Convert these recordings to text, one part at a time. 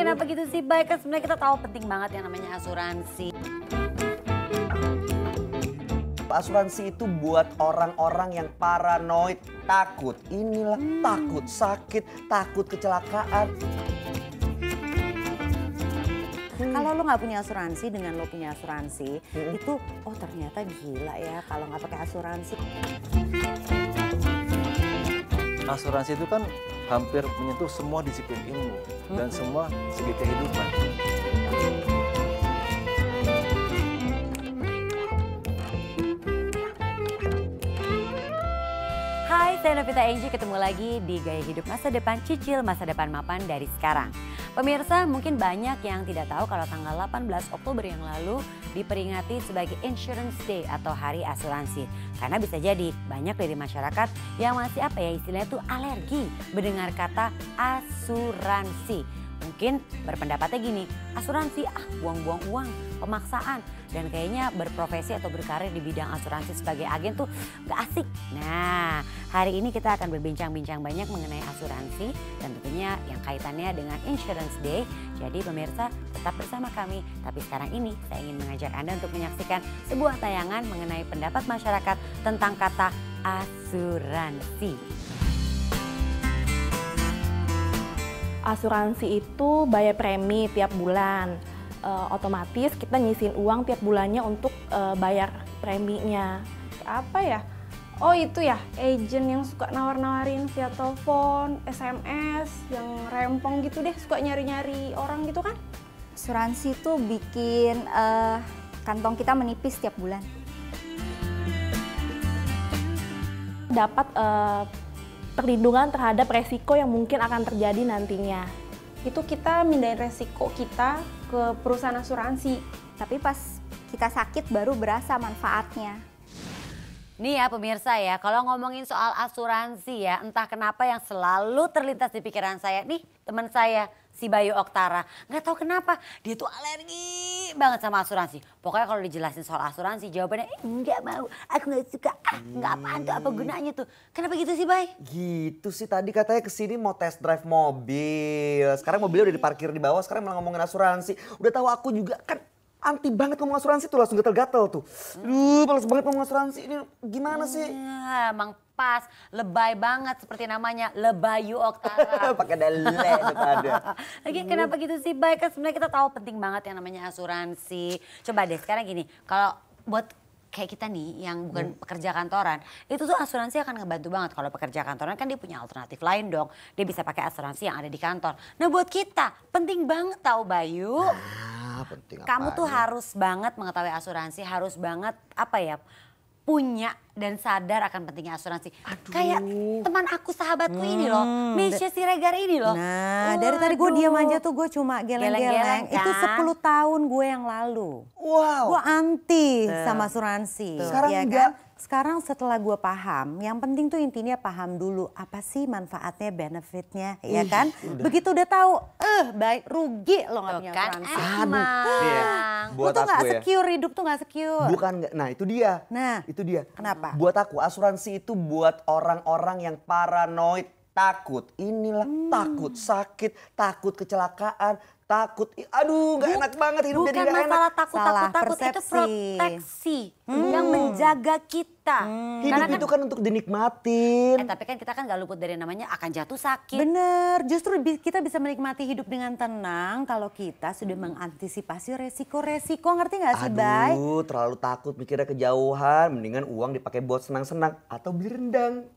kenapa gitu sih? Baik kan sebenarnya kita tahu penting banget yang namanya asuransi. Asuransi itu buat orang-orang yang paranoid, takut. Inilah takut sakit, takut kecelakaan. Kalau lo nggak punya asuransi dengan lo punya asuransi, itu oh ternyata gila ya kalau nggak pakai asuransi. Asuransi itu kan hampir menyentuh semua disiplin ilmu dan semua segi kehidupan. Hai, saya Novita Angie, ketemu lagi di Gaya Hidup Masa Depan, cicil masa depan mapan dari sekarang. Pemirsa, mungkin banyak yang tidak tahu kalau tanggal 18 Oktober yang lalu diperingati sebagai Insurance Day atau Hari Asuransi. Karena bisa jadi banyak dari masyarakat yang masih istilahnya tuh alergi mendengar kata asuransi. Mungkin berpendapatnya gini, asuransi buang-buang uang, pemaksaan. Dan kayaknya berprofesi atau berkarir di bidang asuransi sebagai agen tuh gak asik. Nah, hari ini kita akan berbincang-bincang banyak mengenai asuransi dan tentunya yang kaitannya dengan Insurance Day. Jadi pemirsa tetap bersama kami. Tapi sekarang ini saya ingin mengajak Anda untuk menyaksikan sebuah tayangan mengenai pendapat masyarakat tentang kata asuransi. Asuransi itu bayar premi tiap bulan. Otomatis kita nyisin uang tiap bulannya untuk bayar preminya. Apa ya? Oh itu ya, agent yang suka nawar-nawarin via telepon, SMS, yang rempong gitu deh, suka nyari-nyari orang gitu kan? Asuransi itu bikin kantong kita menipis tiap bulan. Dapat perlindungan terhadap resiko yang mungkin akan terjadi nantinya. Itu kita mindahin resiko kita ke perusahaan asuransi. Tapi pas kita sakit baru berasa manfaatnya. Nih ya pemirsa ya, kalau ngomongin soal asuransi ya, entah kenapa yang selalu terlintas di pikiran saya, nih teman saya si Bayu Oktara, nggak tahu kenapa dia tuh alergi banget sama asuransi. Pokoknya kalau dijelasin soal asuransi jawabannya nggak mau, aku nggak suka, nggak apaan tuh, apa gunanya tuh. Kenapa gitu sih Bay? Gitu sih, tadi katanya kesini mau test drive mobil. Sekarang mobilnya udah diparkir di bawah, sekarang malah ngomongin asuransi. Udah tahu aku juga kan anti banget ngomong asuransi tuh, langsung gatel-gatel tuh. Males banget ngomong asuransi, ini gimana sih? Emang pas, lebay banget seperti namanya, Lebayu Oktara. Pakai dale depannya. Lagi kenapa gitu sih Bay? Kan sebenarnya kita tahu penting banget yang namanya asuransi. Coba deh sekarang gini, kalau buat kayak kita nih yang bukan pekerja kantoran, itu tuh asuransi akan ngebantu banget. Kalau pekerja kantoran kan dia punya alternatif lain dong. Dia bisa pakai asuransi yang ada di kantor. Nah buat kita penting banget tahu Bayu. Penting Kamu tuh apanya? harus banget mengetahui asuransi, harus banget punya dan sadar akan pentingnya asuransi. Kayak teman aku, sahabatku ini loh, Meisya Siregar ini loh. Nah, dari tadi gue diam aja tuh, gue cuma geleng-geleng. Geleng-geleng, Itu kan? 10 tahun gue yang lalu. Wow. Gue anti sama asuransi. Sekarang ya enggak. kan? Sekarang setelah gue paham, yang penting tuh intinya paham dulu apa sih manfaatnya, benefitnya, ya kan? Begitu udah tahu, baik rugi lo nggak punya Kan asuransi. emang. Lo Buat tuh nggak aku ya. secure, hidup tuh nggak secure. Bukan, nah itu dia. Nah, Itu dia. kenapa? Buat aku asuransi itu buat orang-orang yang paranoid, takut. Inilah takut sakit, takut kecelakaan, takut. Aduh, nggak enak banget hidup jadi Bukan nggak enak. masalah takut, Salah takut, itu persepsi. proteksi yang menjaga kita. Hidup itu kan untuk dinikmatin. Tapi kan kita kan gak luput dari namanya akan jatuh sakit. Bener, justru kita bisa menikmati hidup dengan tenang kalau kita sudah mengantisipasi resiko-resiko, ngerti gak sih Bay? Aduh, terlalu takut mikirnya kejauhan. Mendingan uang dipakai buat senang-senang atau beli rendang.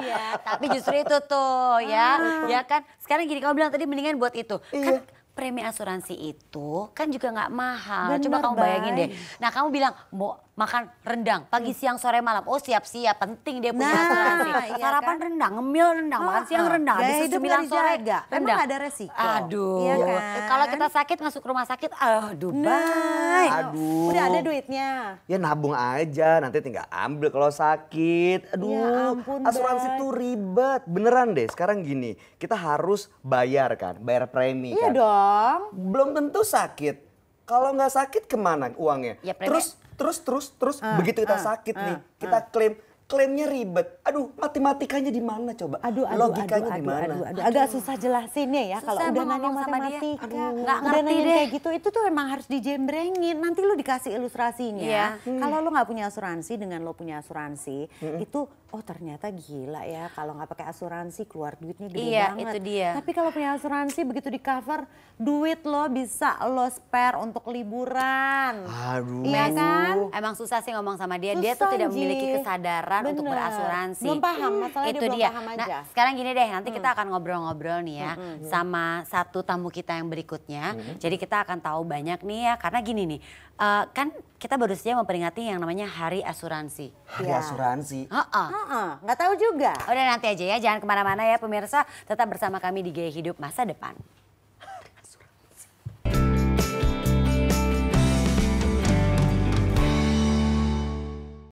Ya, tapi justru itu tuh ya kan. Sekarang gini, kamu bilang tadi mendingan buat itu. Kan premi asuransi itu kan juga nggak mahal. Bener, Coba kamu bayangin Bay. deh. Nah kamu bilang mau makan rendang pagi, siang, sore, malam. Oh siap-siap, penting dia punya Nah, asuransi. iya Sarapan kan? rendang, ngemil rendang, makan siang rendang. Gaya Habis hidup 9 nggak sore dijaga. Emang rendang. ada resiko. Aduh. Iya kan? Kalau kita sakit masuk rumah sakit, aduh Bay. Aduh. Udah ada duitnya. Ya nabung aja, nanti tinggal ambil kalau sakit. Aduh, Ya ampun, asuransi Bay. tuh ribet. Beneran deh, sekarang gini, kita harus bayar kan, bayar premi Iya kan. dong. Belum tentu sakit. Kalau nggak sakit kemana uangnya? Ya, premi- Terus begitu kita sakit nih, kita klaim klaimnya ribet. Aduh, matematikanya di mana coba? Logikanya di mana? Agak susah jelasinnya ya kalau udah nanya ngomong sama dia. matematika. Nggak Udah ngerti nanya deh. kayak gitu, itu tuh emang harus dijembrengin. Nanti lu dikasih ilustrasinya. Iya. Kalau lu nggak punya asuransi dengan lo punya asuransi, itu oh ternyata gila ya kalau nggak pakai asuransi keluar duitnya gede Iya, banget. itu dia. Tapi kalau punya asuransi begitu di cover, duit lo bisa lo spare untuk liburan. Aduh. Iya kan? Emang susah sih ngomong sama dia. Dia tuh Susah, tidak memiliki Ji. kesadaran untuk Bener. berasuransi. Belum paham, masalahnya Itu dia belum dia. paham Nah, aja. sekarang gini deh, nanti kita akan ngobrol-ngobrol nih ya sama satu tamu kita yang berikutnya. Jadi kita akan tahu banyak nih ya, karena gini nih, kan kita baru saja memperingati yang namanya Hari Asuransi. Hari Iya. asuransi. Nggak tahu juga. Udah nanti aja ya, jangan kemana-mana ya pemirsa. Tetap bersama kami di Gaya Hidup Masa Depan.